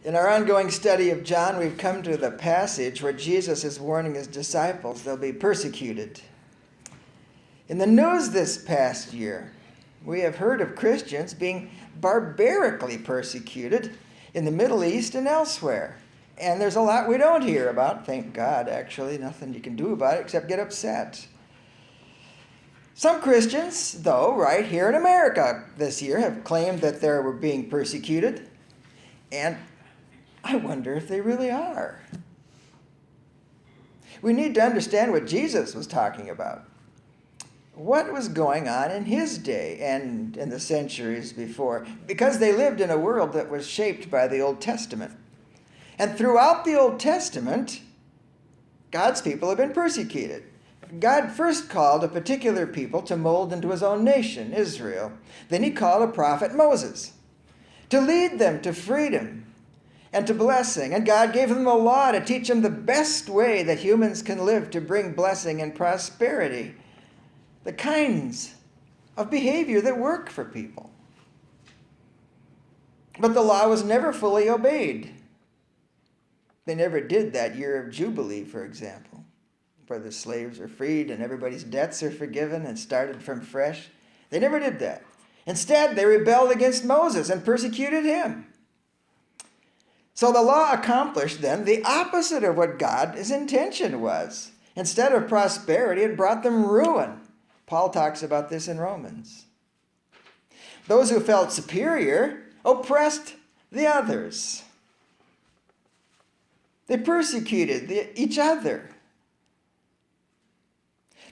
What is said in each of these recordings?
In our ongoing study of John, we've come to the passage where Jesus is warning his disciples they'll be persecuted. In the news this past year, we have heard of Christians being barbarically persecuted in the Middle East and elsewhere. And there's a lot we don't hear about, thank God, actually. Nothing you can do about it except get upset. Some Christians, though, right here in America this year, have claimed that they were being persecuted. And I wonder if they really are. We need to understand what Jesus was talking about. What was going on in his day and in the centuries before? Because they lived in a world that was shaped by the Old Testament. And throughout the Old Testament, God's people have been persecuted. God first called a particular people to mold into his own nation, Israel. Then he called a prophet, Moses, to lead them to freedom and to blessing. And God gave them a law to teach them the best way that humans can live to bring blessing and prosperity, the kinds of behavior that work for people. But the law was never fully obeyed. They never did that year of Jubilee, for example, where the slaves are freed and everybody's debts are forgiven and started from fresh. They never did that. Instead, they rebelled against Moses and persecuted him. So the law accomplished then the opposite of what God's intention was. Instead of prosperity, it brought them ruin. Paul talks about this in Romans. Those who felt superior oppressed the others. They persecuted each other.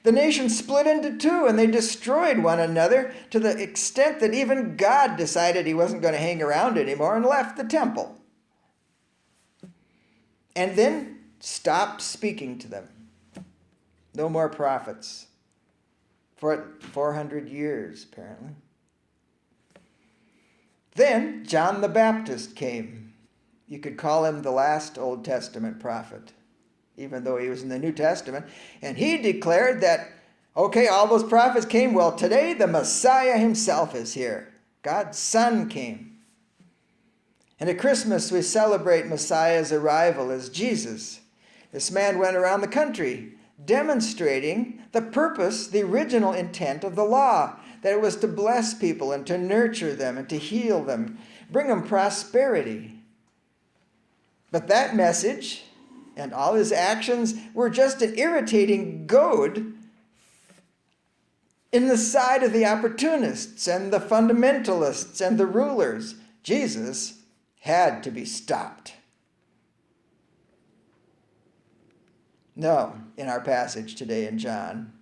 The nation split into two, and they destroyed one another to the extent that even God decided he wasn't going to hang around anymore and left the temple. And then stopped speaking to them. No more prophets. For 400 years, apparently. Then John the Baptist came. You could call him the last Old Testament prophet, even though he was in the New Testament. And he declared that, okay, all those prophets came. Well, today the Messiah himself is here. God's Son came. And at Christmas we celebrate Messiah's arrival as Jesus. This man went around the country demonstrating the purpose, the original intent of the law, that it was to bless people and to nurture them and to heal them, bring them prosperity. But that message and all his actions were just an irritating goad in the side of the opportunists and the fundamentalists and the rulers. Jesus had to be stopped. No, in our passage today in John,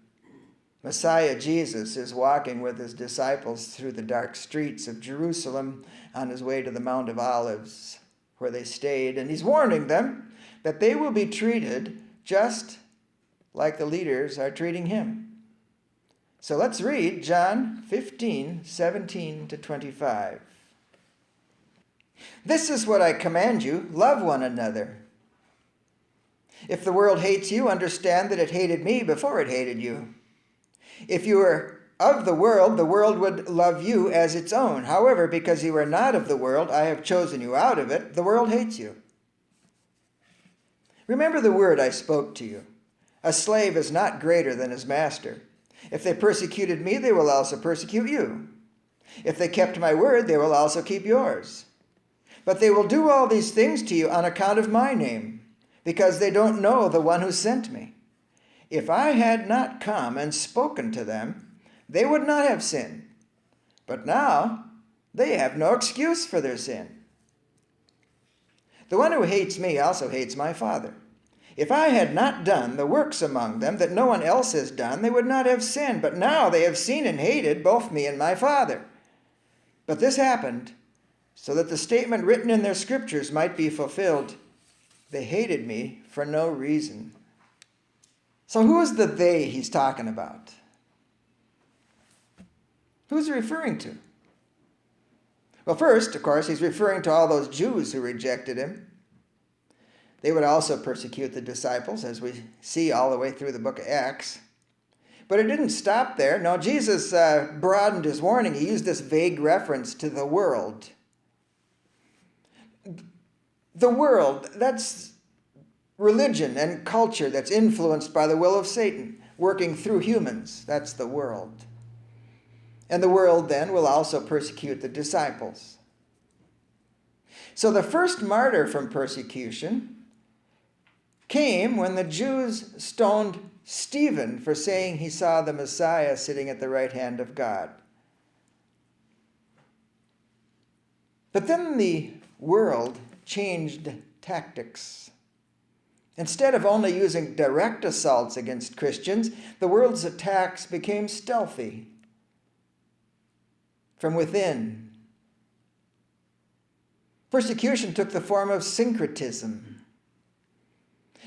Messiah Jesus is walking with his disciples through the dark streets of Jerusalem on his way to the Mount of Olives, where they stayed, and he's warning them that they will be treated just like the leaders are treating him. So let's read John 15:17-25. This is what I command you, love one another. If the world hates you, understand that it hated me before it hated you. If you were of the world would love you as its own. However, because you are not of the world, I have chosen you out of it. The world hates you. Remember the word I spoke to you. A slave is not greater than his master. If they persecuted me, they will also persecute you. If they kept my word, they will also keep yours. But they will do all these things to you on account of my name, because they don't know the one who sent me. If I had not come and spoken to them, they would not have sinned. But now they have no excuse for their sin. The one who hates me also hates my Father. If I had not done the works among them that no one else has done, they would not have sinned. But now they have seen and hated both me and my Father. But this happened so that the statement written in their scriptures might be fulfilled. They hated me for no reason. So who is the they he's talking about? Who's he referring to? Well, first, of course, he's referring to all those Jews who rejected him. They would also persecute the disciples, as we see all the way through the book of Acts. But it didn't stop there. No, Jesus broadened his warning. He used this vague reference to the world. The world, that's religion and culture that's influenced by the will of Satan, working through humans. That's the world. And the world then will also persecute the disciples. So the first martyr from persecution came when the Jews stoned Stephen for saying he saw the Messiah sitting at the right hand of God. But then the world changed tactics. Instead of only using direct assaults against Christians, the world's attacks became stealthy, from within. Persecution took the form of syncretism,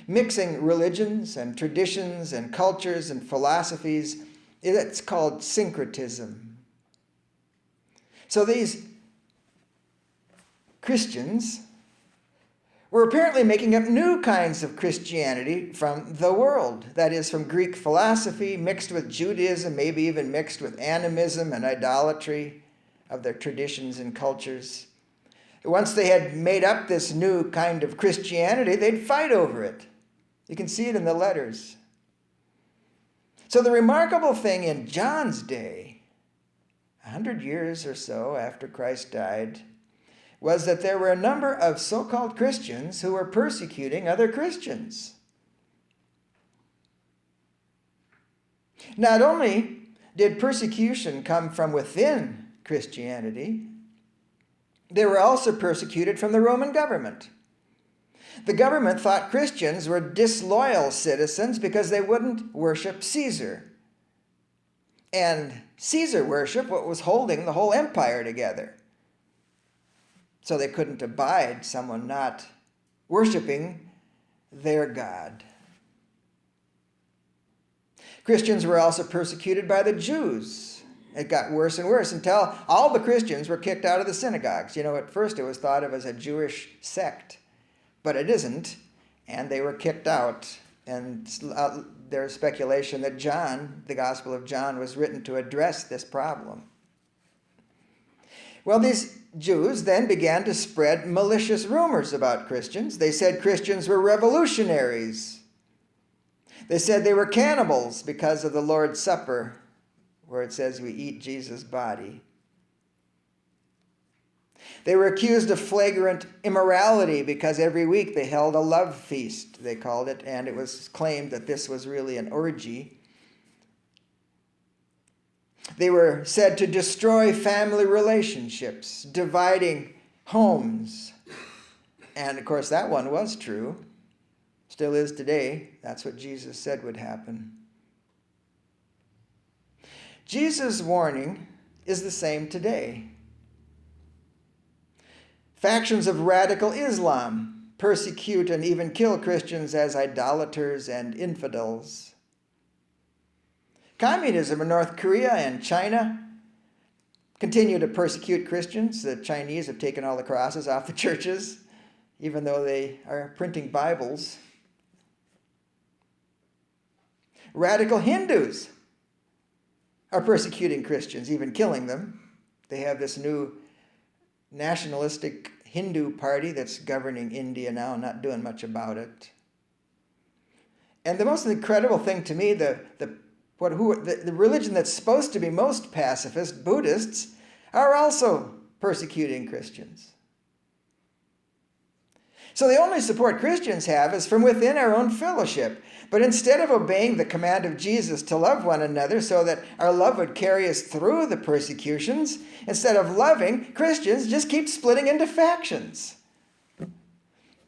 mixing religions and traditions and cultures and philosophies. It's called syncretism. So these Christians were apparently making up new kinds of Christianity from the world. That is, from Greek philosophy mixed with Judaism, maybe even mixed with animism and idolatry of their traditions and cultures. Once they had made up this new kind of Christianity, they'd fight over it. You can see it in the letters. So the remarkable thing in John's day, 100 years or so after Christ died, was that there were a number of so-called Christians who were persecuting other Christians. Not only did persecution come from within Christianity, they were also persecuted from the Roman government. The government thought Christians were disloyal citizens because they wouldn't worship Caesar. And Caesar worship what was holding the whole empire together. So they couldn't abide someone not worshiping their God. Christians were also persecuted by the Jews. It got worse and worse until all the Christians were kicked out of the synagogues. At first it was thought of as a Jewish sect, but it isn't, and they were kicked out. And there's speculation that John, the Gospel of John, was written to address this problem. Well, these Jews then began to spread malicious rumors about Christians. They said Christians were revolutionaries. They said they were cannibals because of the Lord's Supper, where it says we eat Jesus' body. They were accused of flagrant immorality because every week they held a love feast, they called it, and it was claimed that this was really an orgy. They were said to destroy family relationships, dividing homes. And of course, that one was true. Still is today. That's what Jesus said would happen. Jesus' warning is the same today. Factions of radical Islam persecute and even kill Christians as idolaters and infidels. Communism in North Korea and China continue to persecute Christians. The Chinese have taken all the crosses off the churches, even though they are printing Bibles. Radical Hindus are persecuting Christians, even killing them. They have this new nationalistic Hindu party that's governing India now, not doing much about it. And the most incredible thing to me, the religion that's supposed to be most pacifist, Buddhists, are also persecuting Christians. So the only support Christians have is from within our own fellowship. But instead of obeying the command of Jesus to love one another so that our love would carry us through the persecutions, instead of loving, Christians just keep splitting into factions.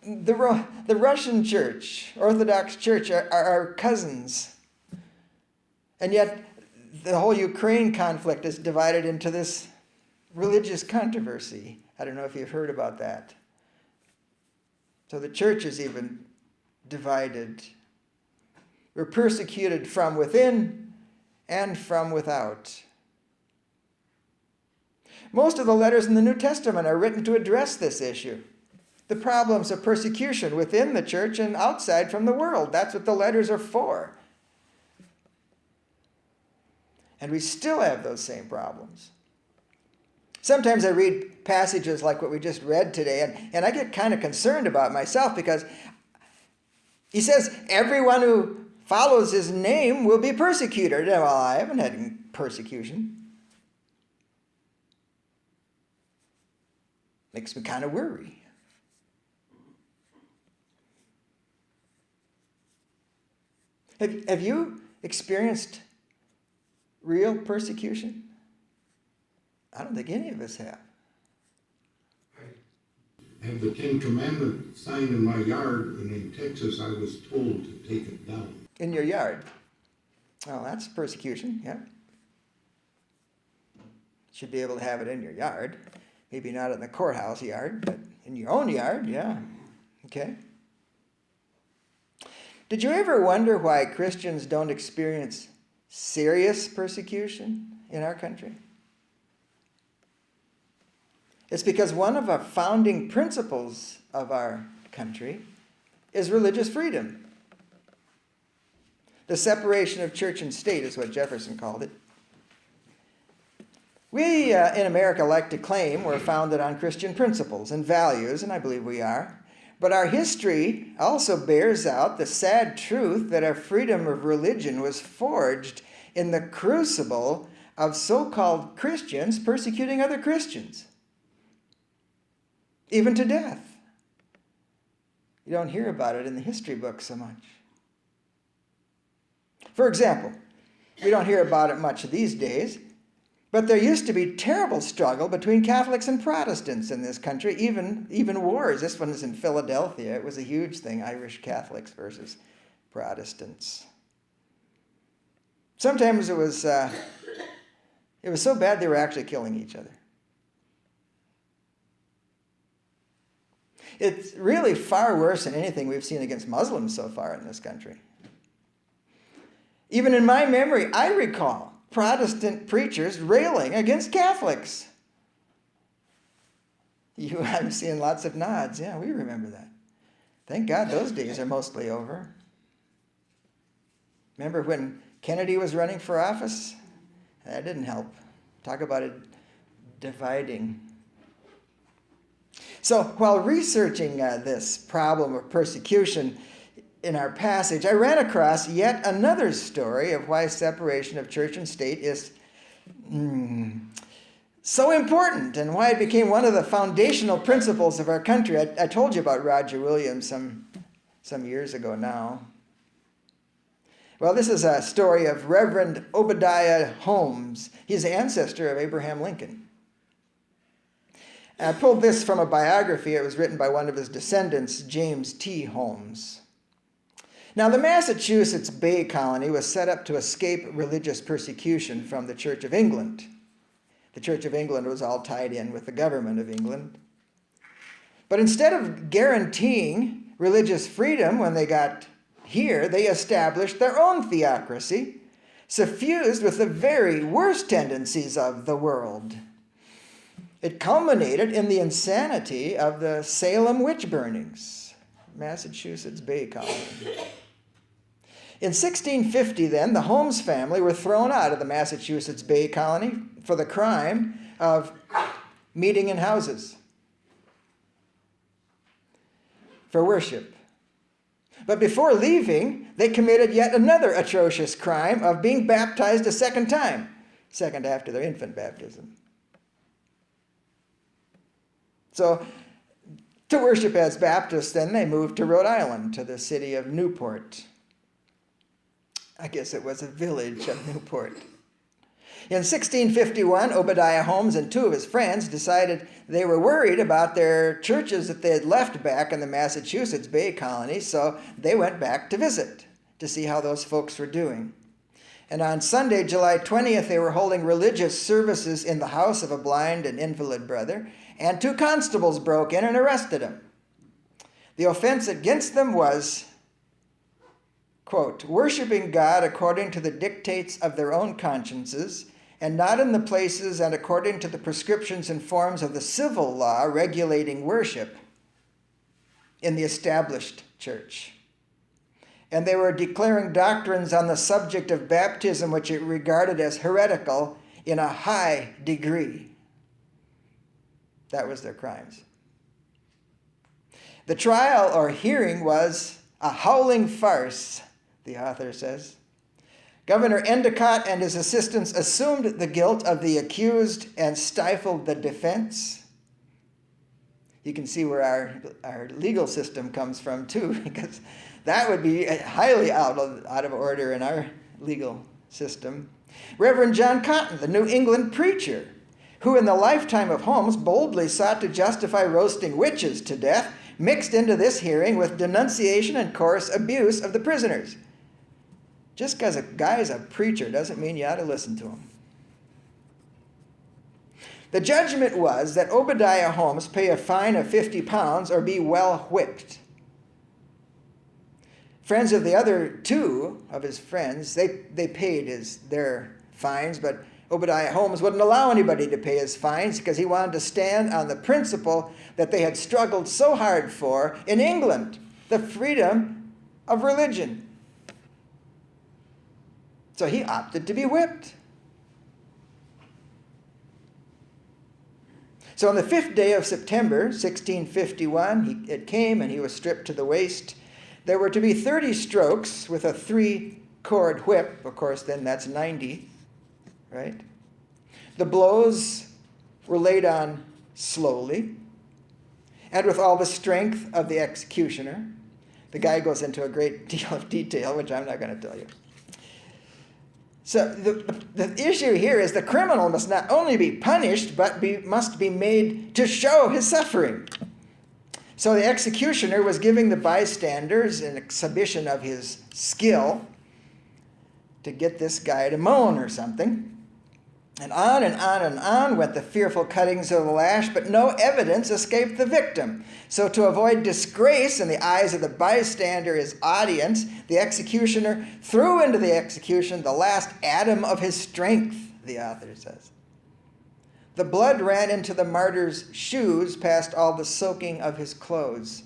The Russian church, Orthodox church, are our cousins. And yet the whole Ukraine conflict is divided into this religious controversy. I don't know if you've heard about that. So the church is even divided. We're persecuted from within and from without. Most of the letters in the New Testament are written to address this issue. The problems of persecution within the church and outside from the world. That's what the letters are for. And we still have those same problems. Sometimes I read passages like what we just read today, and I get kind of concerned about myself because he says, everyone who follows his name will be persecuted. Well, I haven't had any persecution. Makes me kind of worry. Have you experienced real persecution? I don't think any of us have. I have the Ten Commandments sign in my yard, and in Texas I was told to take it down. In your yard? Oh, that's persecution, yeah. Should be able to have it in your yard. Maybe not in the courthouse yard, but in your own yard, yeah. Okay. Did you ever wonder why Christians don't experience serious persecution in our country? It's because one of our founding principles of our country is religious freedom. The separation of church and state is what Jefferson called it. We in America like to claim we're founded on Christian principles and values, and I believe we are. But our history also bears out the sad truth that our freedom of religion was forged in the crucible of so-called Christians persecuting other Christians, even to death. You don't hear about it in the history books so much. For example, we don't hear about it much these days, but there used to be terrible struggle between Catholics and Protestants in this country, even wars. This one is in Philadelphia. It was a huge thing, Irish Catholics versus Protestants. Sometimes it was so bad they were actually killing each other. It's really far worse than anything we've seen against Muslims so far in this country. Even in my memory, I recall Protestant preachers railing against Catholics. I'm seeing lots of nods. Yeah, we remember that. Thank God those days are mostly over. Remember when Kennedy was running for office? That didn't help. Talk about it dividing. So while researching this problem of persecution in our passage, I ran across yet another story of why separation of church and state is so important and why it became one of the foundational principles of our country. I told you about Roger Williams some years ago now. Well, this is a story of Reverend Obadiah Holmes. He's the ancestor of Abraham Lincoln. I pulled this from a biography. It was written by one of his descendants, James T. Holmes. Now, the Massachusetts Bay Colony was set up to escape religious persecution from the Church of England. The Church of England was all tied in with the government of England. But instead of guaranteeing religious freedom when they got here, they established their own theocracy, suffused with the very worst tendencies of the world. It culminated in the insanity of the Salem witch burnings, Massachusetts Bay Colony. In 1650, then, the Holmes family were thrown out of the Massachusetts Bay Colony for the crime of meeting in houses for worship. But before leaving, they committed yet another atrocious crime of being baptized a second time, second after their infant baptism. So, to worship as Baptists, then they moved to Rhode Island, to the city of Newport. I guess it was a village of Newport. In 1651, Obadiah Holmes and two of his friends decided they were worried about their churches that they had left back in the Massachusetts Bay Colony, so they went back to visit to see how those folks were doing. And on Sunday, July 20th, they were holding religious services in the house of a blind and invalid brother, and two constables broke in and arrested him. The offense against them was, quote, worshiping God according to the dictates of their own consciences, and not in the places and according to the prescriptions and forms of the civil law regulating worship in the established church. And they were declaring doctrines on the subject of baptism which it regarded as heretical in a high degree. That was their crimes. The trial or hearing was a howling farce, the author says. Governor Endicott and his assistants assumed the guilt of the accused and stifled the defense. You can see where our legal system comes from, too, because that would be highly out of order in our legal system. Reverend John Cotton, the New England preacher, who in the lifetime of Holmes boldly sought to justify roasting witches to death, mixed into this hearing with denunciation and coarse abuse of the prisoners. Just because a guy is a preacher doesn't mean you ought to listen to him. The judgment was that Obadiah Holmes pay a fine of 50 pounds or be well whipped. Friends of the other two of his friends, they paid their fines, but Obadiah Holmes wouldn't allow anybody to pay his fines because he wanted to stand on the principle that they had struggled so hard for in England, the freedom of religion. So he opted to be whipped. So on the 5th day of September, 1651, it came and he was stripped to the waist. There were to be 30 strokes with a 3-cord whip. Of course, then that's 90, right? The blows were laid on slowly and with all the strength of the executioner. The guy goes into a great deal of detail, which I'm not going to tell you. So the issue here is the criminal must not only be punished, but must be made to show his suffering. So the executioner was giving the bystanders an exhibition of his skill to get this guy to moan or something. And on and on and on went the fearful cuttings of the lash, but no evidence escaped the victim. So to avoid disgrace in the eyes of the bystander, his audience, the executioner threw into the execution the last atom of his strength, the author says. The blood ran into the martyr's shoes past all the soaking of his clothes.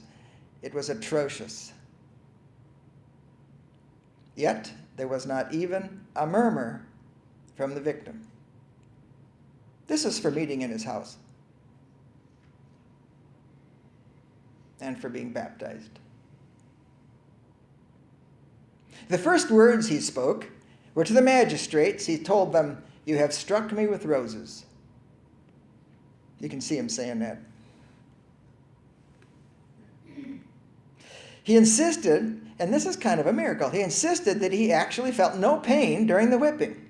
It was atrocious. Yet there was not even a murmur from the victim. This is for meeting in his house and for being baptized. The first words he spoke were to the magistrates. He told them, "You have struck me with roses." You can see him saying that. He insisted, and this is kind of a miracle, he insisted that he actually felt no pain during the whipping.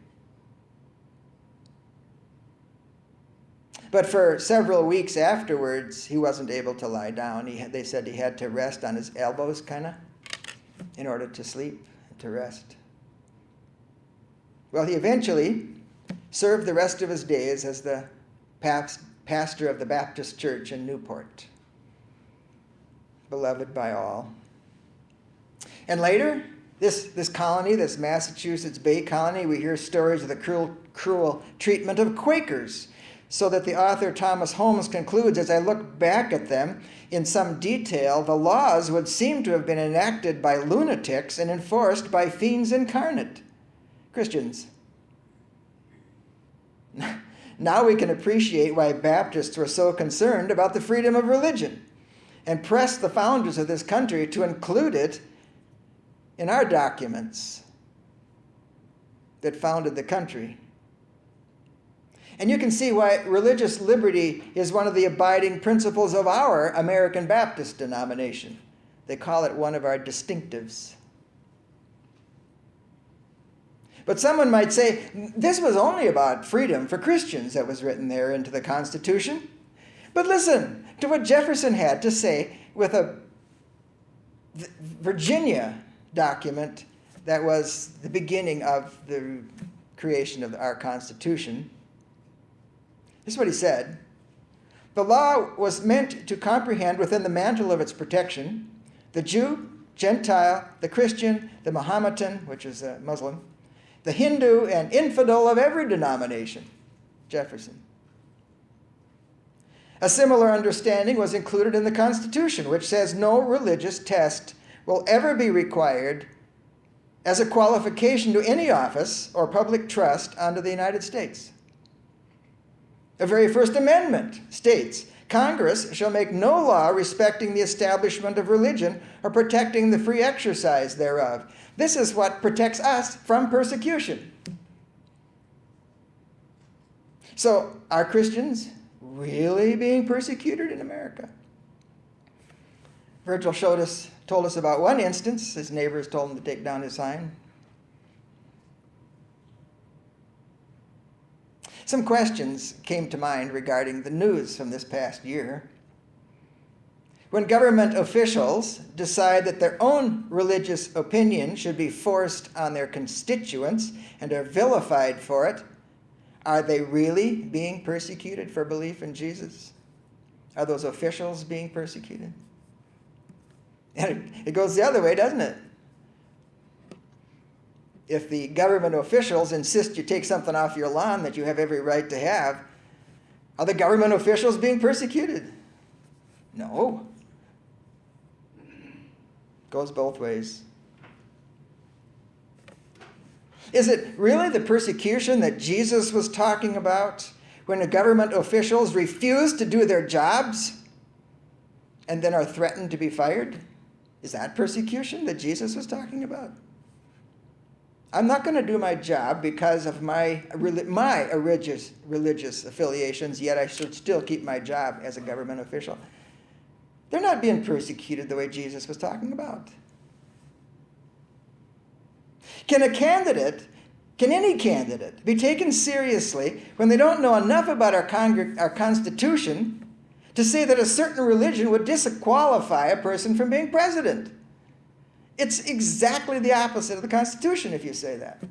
But for several weeks afterwards, he wasn't able to lie down. They said he had to rest on his elbows, kind of, in order to sleep, to rest. Well, he eventually served the rest of his days as the pastor of the Baptist Church in Newport, beloved by all. And later, this colony, this Massachusetts Bay Colony, we hear stories of the cruel treatment of Quakers, so that the author Thomas Holmes concludes, as I look back at them in some detail, the laws would seem to have been enacted by lunatics and enforced by fiends incarnate, Christians. Now we can appreciate why Baptists were so concerned about the freedom of religion and pressed the founders of this country to include it in our documents that founded the country. And you can see why religious liberty is one of the abiding principles of our American Baptist denomination. They call it one of our distinctives. But someone might say, this was only about freedom for Christians that was written there into the Constitution. But listen to what Jefferson had to say with a Virginia document that was the beginning of the creation of our Constitution. This is what he said. The law was meant to comprehend within the mantle of its protection the Jew, Gentile, the Christian, the Mohammedan, which is a Muslim, the Hindu and infidel of every denomination, Jefferson. A similar understanding was included in the Constitution, which says no religious test will ever be required as a qualification to any office or public trust under the United States. The very First Amendment states, Congress shall make no law respecting the establishment of religion or protecting the free exercise thereof. This is what protects us from persecution. So, are Christians really being persecuted in America? Virgil told us about one instance. His neighbors told him to take down his sign. Some questions came to mind regarding the news from this past year. When government officials decide that their own religious opinion should be forced on their constituents and are vilified for it, are they really being persecuted for belief in Jesus? Are those officials being persecuted? And it goes the other way, doesn't it? If the government officials insist you take something off your lawn that you have every right to have, are the government officials being persecuted? No. Goes both ways. Is it really the persecution that Jesus was talking about when the government officials refuse to do their jobs and then are threatened to be fired? Is that persecution that Jesus was talking about? I'm not going to do my job because of my religious affiliations, yet I should still keep my job as a government official. They're not being persecuted the way Jesus was talking about. Can any candidate be taken seriously when they don't know enough about our Constitution to say that a certain religion would disqualify a person from being president? It's exactly the opposite of the Constitution if you say that.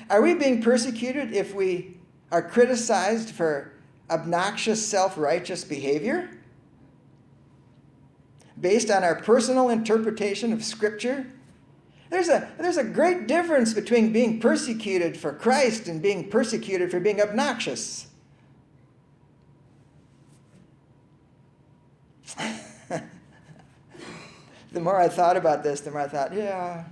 Are we being persecuted if we are criticized for obnoxious, self-righteous behavior based on our personal interpretation of Scripture? There's a great difference between being persecuted for Christ and being persecuted for being obnoxious. The more I thought about this, the more I thought, yeah,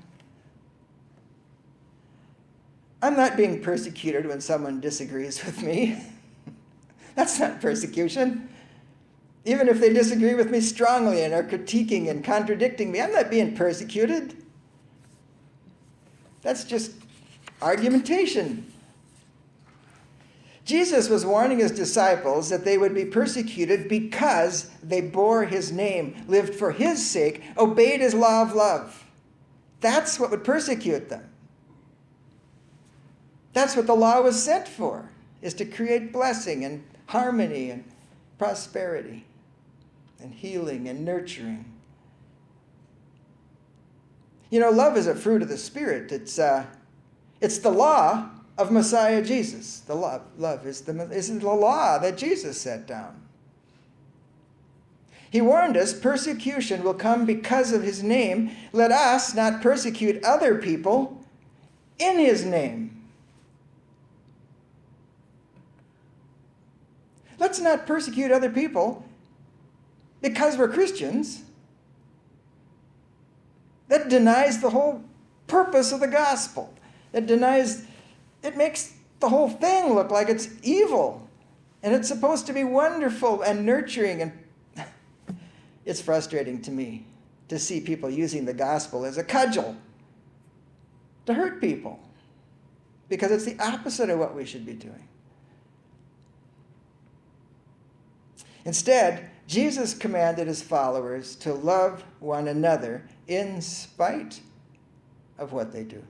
I'm not being persecuted when someone disagrees with me. That's not persecution. Even if they disagree with me strongly and are critiquing and contradicting me, I'm not being persecuted. That's just argumentation. Jesus was warning his disciples that they would be persecuted because they bore his name, lived for his sake, obeyed his law of love. That's what would persecute them. That's what the law was sent for, is to create blessing and harmony and prosperity and healing and nurturing. You know, love is a fruit of the Spirit. It's the law of Messiah Jesus. The love is the law that Jesus set down. He warned us persecution will come because of his name. Let us not persecute other people in his name. Let's not persecute other people because we're Christians. That denies the whole purpose of the gospel. It makes the whole thing look like it's evil. And it's supposed to be wonderful and nurturing. And it's frustrating to me to see people using the gospel as a cudgel to hurt people, because it's the opposite of what we should be doing. Instead, Jesus commanded his followers to love one another in spite of what they do.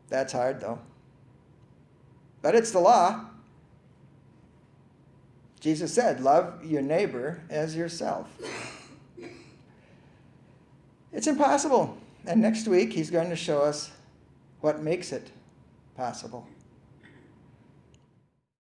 That's hard, though. But it's the law. Jesus said, love your neighbor as yourself. It's impossible. And next week, he's going to show us what makes it possible.